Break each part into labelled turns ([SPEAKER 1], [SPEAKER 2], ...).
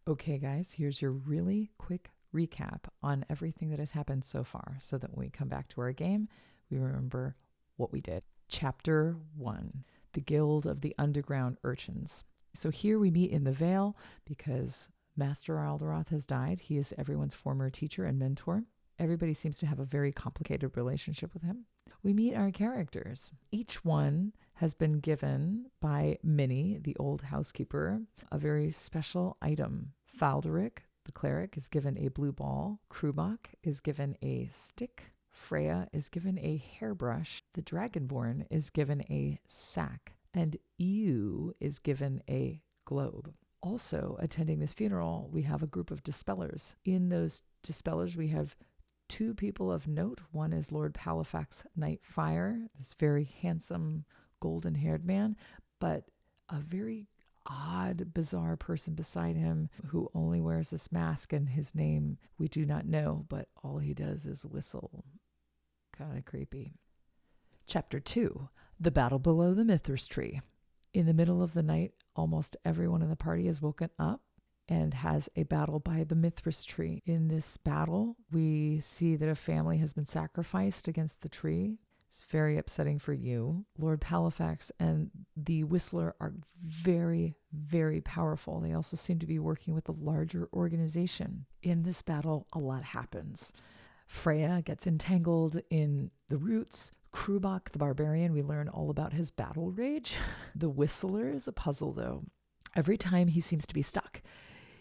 [SPEAKER 1] Okay, guys, here's your really quick recap on everything that has happened so far so that when we come back to our game, we remember what we did. Chapter 1, the Guild of the Underground Urchins. So here we meet in the Vale because Master Alderoth has died. He is everyone's former teacher and mentor. Everybody seems to have a very complicated relationship with him. We meet our characters. Each one has been given by Minnie, the old housekeeper, a very special item. Falderic, the cleric, is given a blue ball. Krubak is given a stick. Freya is given a hairbrush. The Dragonborn is given a sack. And Ewe is given a globe. Also, attending this funeral, we have a group of dispellers. In those dispellers, we have 2 people of note. One is Lord Palifax Nightfire, this very handsome, golden-haired man, but a very odd, bizarre person beside him who only wears this mask, and his name we do not know, but all he does is whistle. Kind of creepy. Chapter 2, the battle below the Mythrus tree. In the middle of the night, almost everyone in the party is woken up and has a battle by the Mythrus tree. In this battle, we see that a family has been sacrificed against the tree. It's very upsetting for you. Lord Palifax and the Whistler are very, very powerful. They also seem to be working with a larger organization. In this battle, a lot happens. Freya gets entangled in the roots. Krubak, the barbarian, we learn all about his battle rage. The Whistler is a puzzle, though. Every time he seems to be stuck,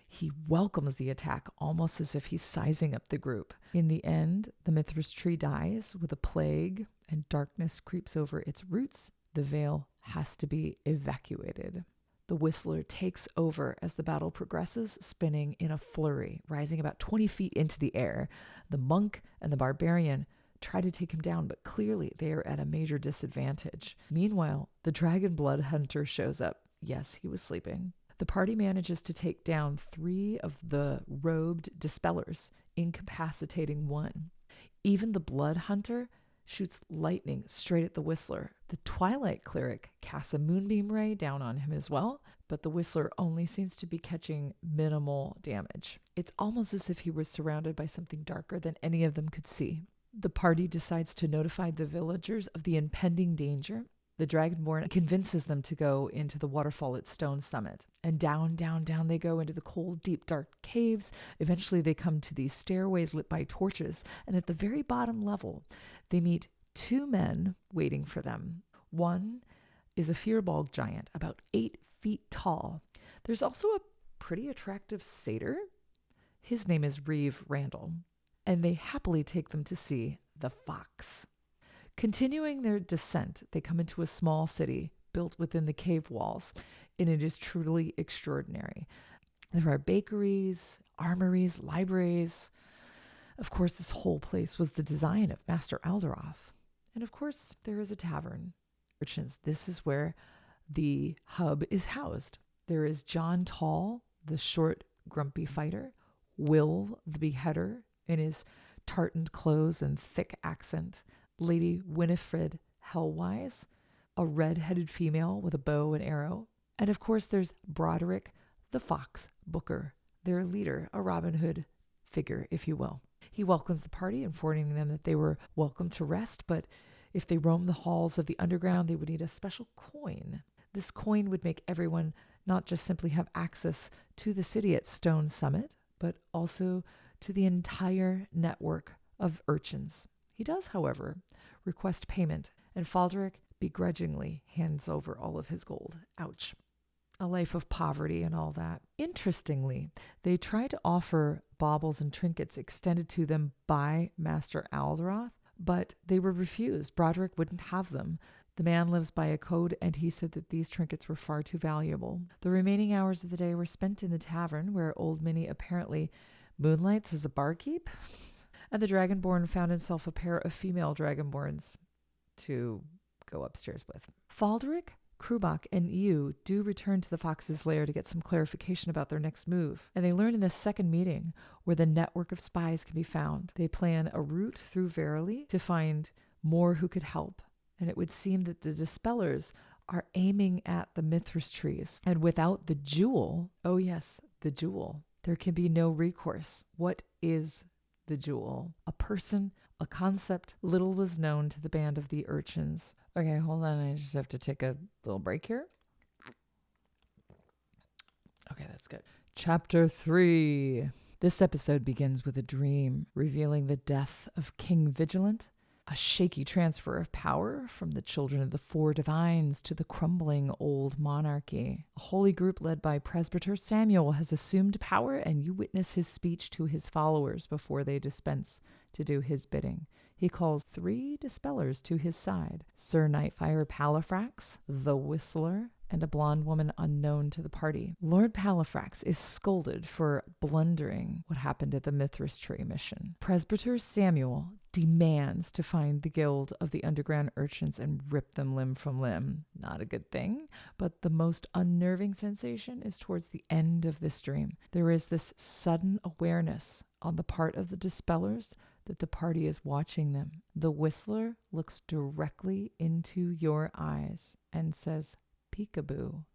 [SPEAKER 1] he welcomes the attack almost as if he's sizing up the group. In the end, the Mythrus tree dies with a plague and darkness creeps over its roots. The Vale has to be evacuated. The Whistler takes over as the battle progresses, spinning in a flurry, rising about 20 feet into the air. The monk and the barbarian try to take him down, but clearly they are at a major disadvantage. Meanwhile, the dragon blood hunter shows up. Yes, he was sleeping. The party manages to take down 3 of the robed dispellers, incapacitating 1. Even the blood hunter shoots lightning straight at the Whistler. The Twilight cleric casts a moonbeam ray down on him as well, but the Whistler only seems to be catching minimal damage. It's almost as if he was surrounded by something darker than any of them could see. The party decides to notify the villagers of the impending danger. The Dragonborn convinces them to go into the waterfall at Stone Summit. And down, down, down they go into the cold, deep, dark caves. Eventually they come to these stairways lit by torches. And at the very bottom level, they meet 2 men waiting for them. One is a Firbolg giant, about 8 feet tall. There's also a pretty attractive satyr. His name is Reeve Randall. And they happily take them to see the fox. Continuing their descent, they come into a small city built within the cave walls, and it is truly extraordinary. There are bakeries, armories, libraries. Of course, this whole place was the design of Master Alderoth. And of course, there is a tavern. Urchins, this is where the hub is housed. There is John Tall, the short, grumpy fighter, Will, the beheader, in his tartaned clothes and thick accent, Lady Winifred Hellwise, a red-headed female with a bow and arrow. And of course there's Broderick the Fox Booker, their leader, a Robin Hood figure, if you will. He welcomes the party, informing them that they were welcome to rest, but if they roamed the halls of the underground, they would need a special coin. This coin would make everyone not just simply have access to the city at Stone Summit, but also to the entire network of urchins. He does, however, request payment, and Falderic begrudgingly hands over all of his gold. Ouch. A life of poverty and all that. Interestingly, they try to offer baubles and trinkets extended to them by Master Alderoth, but they were refused. Broderick wouldn't have them. The man lives by a code, and he said that these trinkets were far too valuable. The remaining hours of the day were spent in the tavern, where old Minnie apparently moonlights as a barkeep. And the Dragonborn found himself a pair of female Dragonborns to go upstairs with. Falderic, Krubak, and Ewe do return to the Fox's lair to get some clarification about their next move. And they learn in this second meeting where the network of spies can be found. They plan a route through Verily to find more who could help. And it would seem that the Dispellers are aiming at the Mythrus trees. And without the jewel, oh yes, the jewel, There can be no recourse. What is the jewel? A person, a concept little was known to the band of the urchins. Okay, hold on. I just have to take a little break here. Okay, that's good. Chapter 3. This episode begins with a dream revealing the death of King Vigilant, a shaky transfer of power from the children of the four divines to the crumbling old monarchy. A holy group led by Presbyter Samuel has assumed power, and you witness his speech to his followers before they dispense to do his bidding. He calls 3 dispellers to his side: Sir Nightfire Palafrax, the Whistler, and a blonde woman unknown to the party. Lord Palafrax is scolded for blundering what happened at the Mythrus tree mission. Presbyter Samuel demands to find the guild of the Underground Urchins and rip them limb from limb. Not a good thing, but the most unnerving sensation is towards the end of this dream. There is this sudden awareness on the part of the dispellers that the party is watching them. The Whistler looks directly into your eyes and says, "Peekaboo,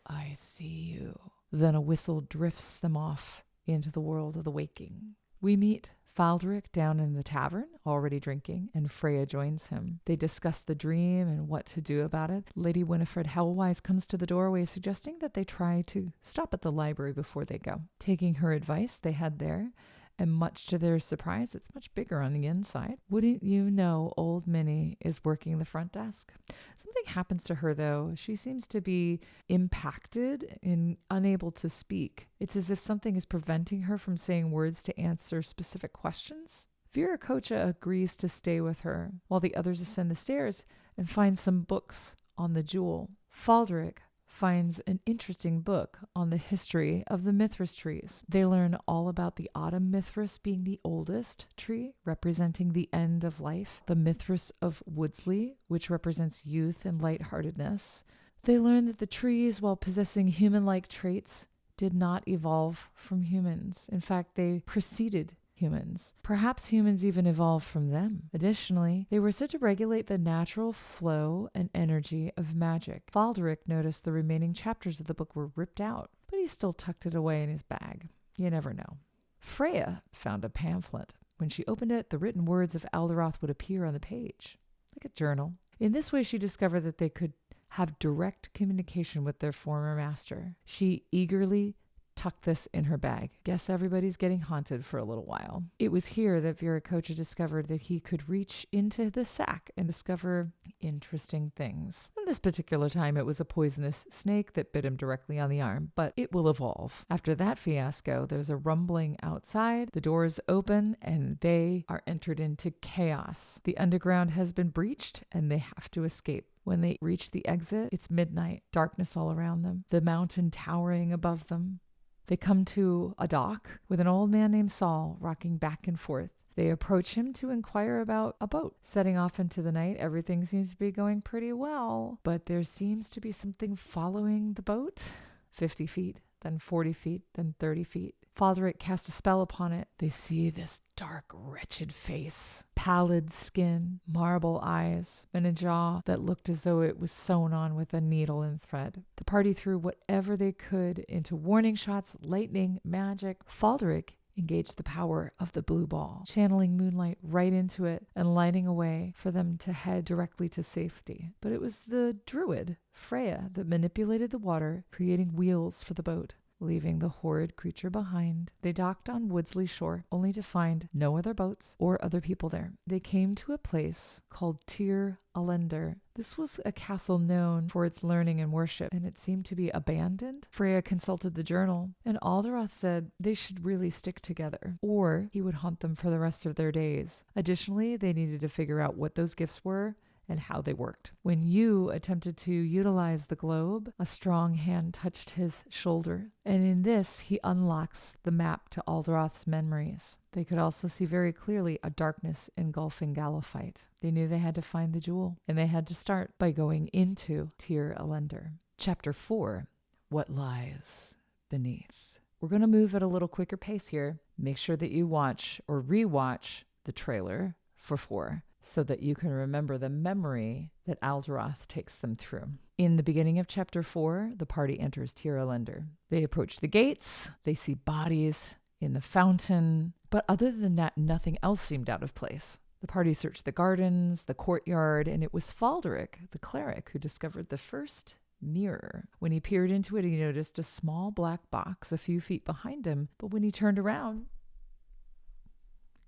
[SPEAKER 1] I see you." Then a whistle drifts them off into the world of the waking. We meet Faldric down in the tavern, already drinking, and Freya joins him. They discuss the dream and what to do about it. Lady Winifred Hellwise comes to the doorway, suggesting that they try to stop at the library before they go. Taking her advice, they head there, and much to their surprise, it's much bigger on the inside. Wouldn't you know, old Minnie is working the front desk. Something happens to her, though. She seems to be impacted and unable to speak. It's as if something is preventing her from saying words to answer specific questions. Viracocha agrees to stay with her, while the others ascend the stairs and find some books on the jewel. Faldric finds an interesting book on the history of the Mythrus trees. They learn all about the autumn Mythrus being the oldest tree, representing the end of life, the Mythrus of Woodsley, which represents youth and lightheartedness. They learn that the trees, while possessing human-like traits, did not evolve from humans. In fact, they preceded humans. Perhaps humans even evolved from them. Additionally, they were said to regulate the natural flow and energy of magic. Faldric noticed the remaining chapters of the book were ripped out, but he still tucked it away in his bag. You never know. Freya found a pamphlet. When she opened it, the written words of Alderoth would appear on the page, like a journal. In this way, she discovered that they could have direct communication with their former master. She eagerly tucked this in her bag. Guess everybody's getting haunted for a little while. It was here that Viracocha discovered that he could reach into the sack and discover interesting things. And this particular time, it was a poisonous snake that bit him directly on the arm, but it will evolve. After that fiasco, there's a rumbling outside. The doors open and they are entered into chaos. The underground has been breached and they have to escape. When they reach the exit, it's midnight, darkness all around them, the mountain towering above them. They come to a dock with an old man named Saul rocking back and forth. They approach him to inquire about a boat. Setting off into the night, everything seems to be going pretty well, but there seems to be something following the boat. 50 feet, then 40 feet, then 30 feet. Faldric cast a spell upon it. They see this dark, wretched face, pallid skin, marble eyes, and a jaw that looked as though it was sewn on with a needle and thread. The party threw whatever they could into warning shots, lightning, magic. Faldric engaged the power of the blue ball, channeling moonlight right into it and lighting a way for them to head directly to safety. But it was the druid, Freya, that manipulated the water, creating wheels for the boat, leaving the horrid creature behind. They docked on Woodsley shore, only to find no other boats or other people there. They came to a place called Tir Allender. This was a castle known for its learning and worship, and it seemed to be abandoned. Freya consulted the journal, and Alderoth said they should really stick together, or he would haunt them for the rest of their days. Additionally, they needed to figure out what those gifts were and how they worked. When you attempted to utilize the globe, a strong hand touched his shoulder, and in this he unlocks the map to Alderoth's memories. They could also see very clearly a darkness engulfing Gallifite. They knew they had to find the jewel, and they had to start by going into Tir Allender. Chapter 4, What Lies Beneath. We're going to move at a little quicker pace here. Make sure that you watch or rewatch the trailer for 4, so that you can remember the memory that Alderoth takes them through. In the beginning of chapter 4, the party enters Tiralender. They approach the gates. They see bodies in the fountain. But other than that, nothing else seemed out of place. The party searched the gardens, the courtyard, and it was Falderic, the cleric, who discovered the first mirror. When he peered into it, he noticed a small black box a few feet behind him. But when he turned around,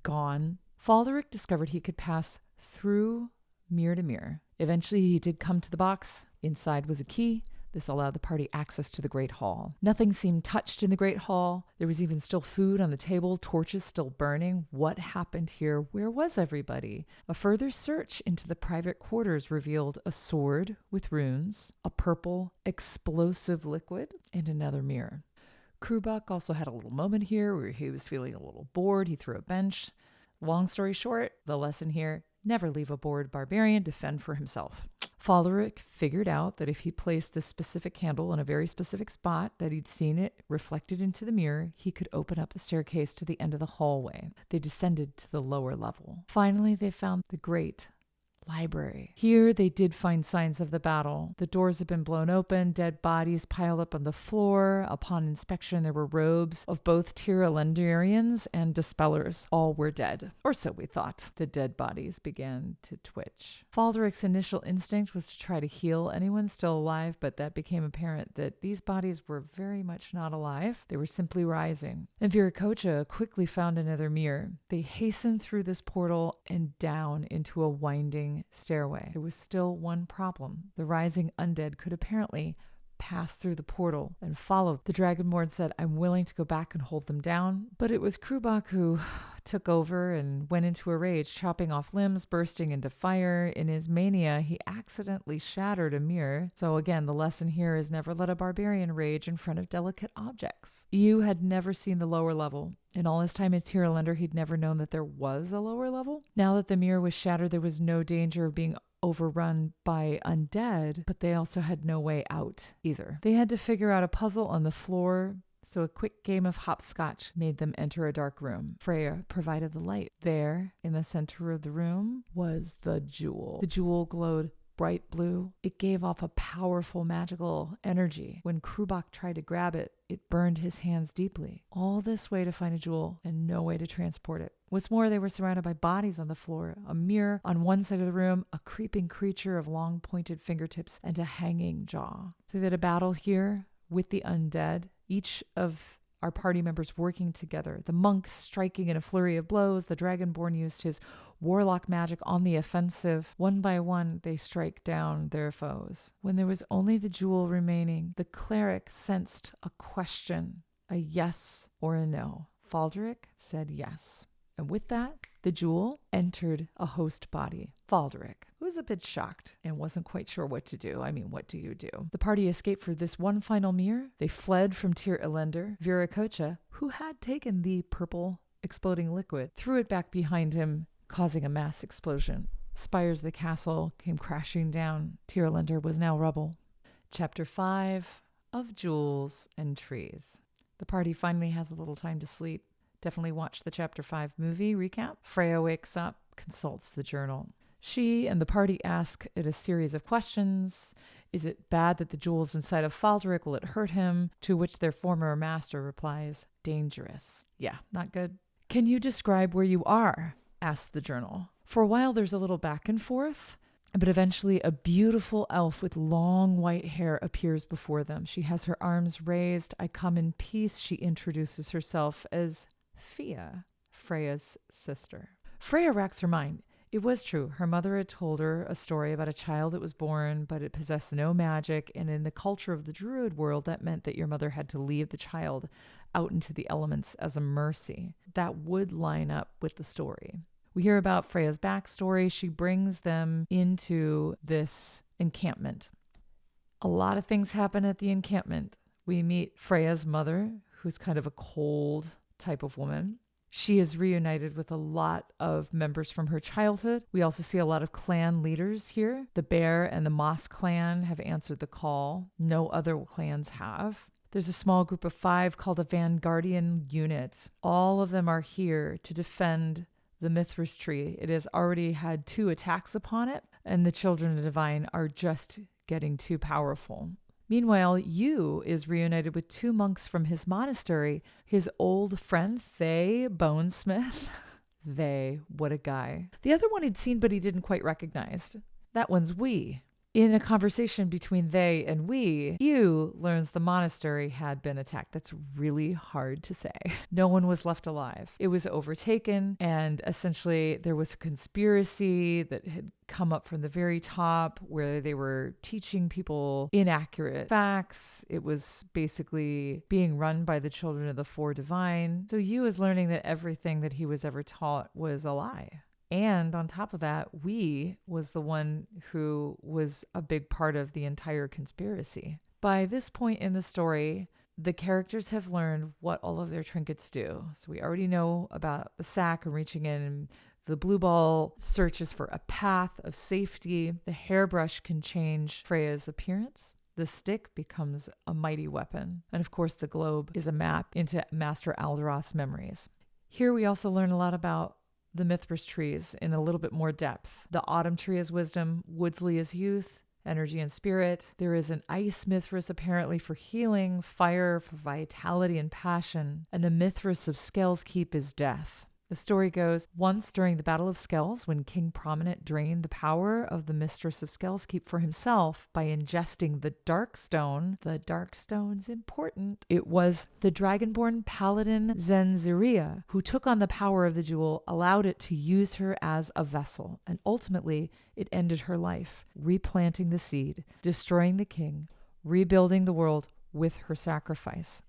[SPEAKER 1] gone. Falderic discovered he could pass through mirror to mirror. Eventually, he did come to the box. Inside was a key. This allowed the party access to the Great Hall. Nothing seemed touched in the Great Hall. There was even still food on the table, torches still burning. What happened here? Where was everybody? A further search into the private quarters revealed a sword with runes, a purple explosive liquid, and another mirror. Krubak also had a little moment here where he was feeling a little bored. He threw a bench. Long story short, the lesson here: never leave a bored barbarian to fend for himself. Falderic figured out that if he placed this specific candle in a very specific spot, that he'd seen it reflected into the mirror, he could open up the staircase to the end of the hallway. They descended to the lower level. Finally, they found the great library. Here they did find signs of the battle. The doors had been blown open, dead bodies piled up on the floor. Upon inspection, there were robes of both Tiralendarians and Dispellers. All were dead, or so we thought. The dead bodies began to twitch. Falderic's initial instinct was to try to heal anyone still alive, but that became apparent that these bodies were very much not alive. They were simply rising. And Viracocha quickly found another mirror. They hastened through this portal and down into a winding stairway. There was still one problem. The rising undead could apparently pass through the portal and follow. The Dragonborn said, "I'm willing to go back and hold them down." But it was Krubak who took over and went into a rage, chopping off limbs, bursting into fire. In his mania, he accidentally shattered a mirror. So again, the lesson here is never let a barbarian rage in front of delicate objects. EU had never seen the lower level. In all his time in Tiralender, he'd never known that there was a lower level. Now that the mirror was shattered, there was no danger of being overrun by undead, but they also had no way out either. They had to figure out a puzzle on the floor, so a quick game of hopscotch made them enter a dark room. Freya provided the light. There, in the center of the room, was the jewel. The jewel glowed bright blue. It gave off a powerful magical energy. When Krubak tried to grab it, it burned his hands deeply. All this way to find a jewel and no way to transport it. What's more, they were surrounded by bodies on the floor, a mirror on one side of the room, a creeping creature of long pointed fingertips, and a hanging jaw. So they had a battle here with the undead, each of our party members working together. The monks striking in a flurry of blows. The Dragonborn used his warlock magic on the offensive. One by one, they strike down their foes. When there was only the jewel remaining, the cleric sensed a question, a yes or a no. Falderic said yes. And with that, the jewel entered a host body, Falderic, who was a bit shocked and wasn't quite sure what to do. I mean, what do you do? The party escaped for this one final mirror. They fled from Tiralender. Viracocha, who had taken the purple exploding liquid, threw it back behind him, causing a mass explosion. Spires of the castle came crashing down. Tiralender was now rubble. Chapter 5 of Jewels and Trees. The party finally has a little time to sleep. Definitely watch the Chapter 5 movie recap. Freya wakes up, consults the journal. She and the party ask it a series of questions. Is it bad that the jewel's inside of Falderic? Will it hurt him? To which their former master replies, dangerous. Yeah, not good. Can you describe where you are? Asks the journal. For a while, there's a little back and forth, but eventually a beautiful elf with long white hair appears before them. She has her arms raised. I come in peace. She introduces herself as Fia, Freya's sister. Freya racks her mind. It was true. Her mother had told her a story about a child that was born, but it possessed no magic, and in the culture of the druid world, that meant that your mother had to leave the child out into the elements as a mercy. That would line up with the story. We hear about Freya's backstory. She brings them into this encampment. A lot of things happen at the encampment. We meet Freya's mother, who's kind of a cold type of woman. She is reunited with a lot of members from her childhood. We also see a lot of clan leaders here. The Bear and the Moss clan have answered the call. No other clans have. There's a small group of 5 called a Vanguardian unit. All of them are here to defend the Mythrus tree. It has already had 2 attacks upon it, and the Children of the Divine are just getting too powerful. Meanwhile, Yu is reunited with 2 monks from his monastery, his old friend Thay Bonesmith. Thay, what a guy. The other one he'd seen but he didn't quite recognize. That one's Wee. In a conversation between they and we, Yu learns the monastery had been attacked. That's really hard to say. No one was left alive. It was overtaken, and essentially there was a conspiracy that had come up from the very top where they were teaching people inaccurate facts. It was basically being run by the children of the Four Divine. So Yu is learning that everything that he was ever taught was a lie. And on top of that, Wee was the one who was a big part of the entire conspiracy. By this point in the story, the characters have learned what all of their trinkets do. So we already know about the sack and reaching in. The blue ball searches for a path of safety. The hairbrush can change Freya's appearance. The stick becomes a mighty weapon. And of course, the globe is a map into Master Alderoth's memories. Here we also learn a lot about the Mythrus trees in a little bit more depth. The autumn tree is wisdom, Woodsley is youth, energy and spirit. There is an ice Mythrus apparently for healing, fire for vitality and passion, and the Mythrus of Skell's Keep is death. The story goes, once during the Battle of Skells, when King Prominent drained the power of the Mistress of Skell's Keep for himself by ingesting the dark stone's important. It was the dragonborn paladin Zenziria who took on the power of the jewel, allowed it to use her as a vessel, and ultimately it ended her life, replanting the seed, destroying the king, rebuilding the world with her sacrifice.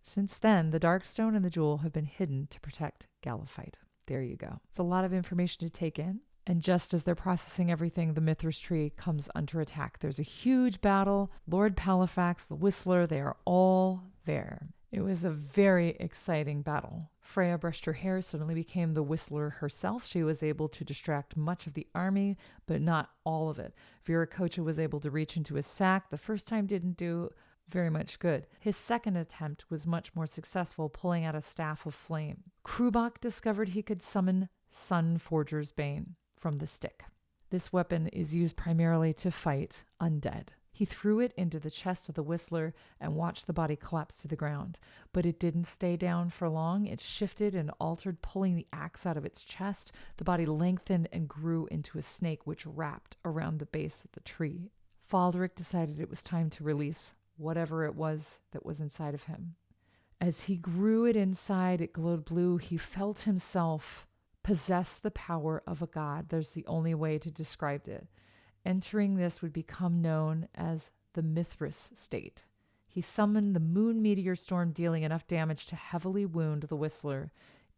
[SPEAKER 1] Since then, the Darkstone and the jewel have been hidden to protect Gallifite. There you go. It's a lot of information to take in. And just as they're processing everything, the Mythrus tree comes under attack. There's a huge battle. Lord Palafax, the Whistler, they are all there. It was a very exciting battle. Freya brushed her hair, suddenly became the Whistler herself. She was able to distract much of the army, but not all of it. Viracocha was able to reach into his sack. The first time didn't do very much good. His second attempt was much more successful, pulling out a staff of flame. Krubak discovered he could summon Sun Forger's Bane from the stick. This weapon is used primarily to fight undead. He threw it into the chest of the Whistler and watched the body collapse to the ground. But it didn't stay down for long. It shifted and altered, pulling the axe out of its chest. The body lengthened and grew into a snake, which wrapped around the base of the tree. Falderic decided it was time to release whatever it was that was inside of him. As he grew it inside, it glowed blue. He felt himself possess the power of a god. There's the only way to describe it. Entering this would become known as the Mythrus state. He summoned the moon meteor storm, dealing enough damage to heavily wound the Whistler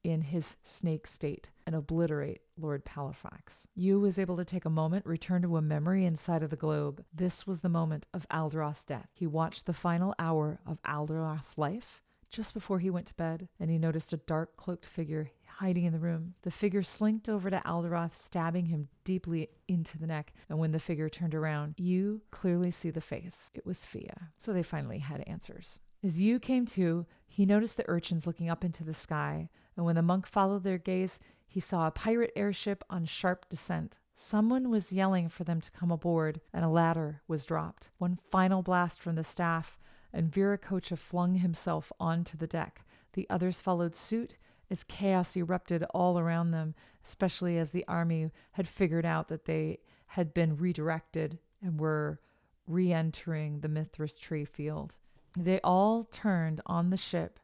[SPEAKER 1] in his snake state and obliterate Lord Palafax. Yu was able to take a moment, return to a memory inside of the globe. This was the moment of Alderoth's death. He watched the final hour of Alderoth's life just before he went to bed, and he noticed a dark cloaked figure hiding in the room. The figure slinked over to Alderoth, stabbing him deeply into the neck, and when the figure turned around, Yu clearly see the face. It was Fia. So they finally had answers. As Yu came to, he noticed the urchins looking up into the sky, and when the monk followed their gaze, he saw a pirate airship on sharp descent. Someone was yelling for them to come aboard, and a ladder was dropped. One final blast from the staff, and Viracocha flung himself onto the deck. The others followed suit as chaos erupted all around them, especially as the army had figured out that they had been redirected and were re-entering the Mythrus tree field. They all turned on the ship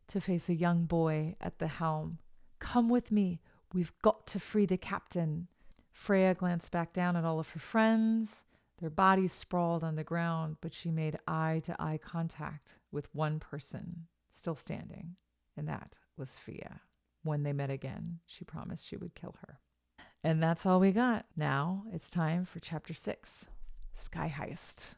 [SPEAKER 1] to face a young boy at the helm. "Come with me. We've got to free the captain." Freya glanced back down at all of her friends. Their bodies sprawled on the ground, but she made eye-to-eye contact with one person still standing, and that was Fia. When they met again, she promised she would kill her. And that's all we got. Now it's time for Chapter 6, Sky Heist.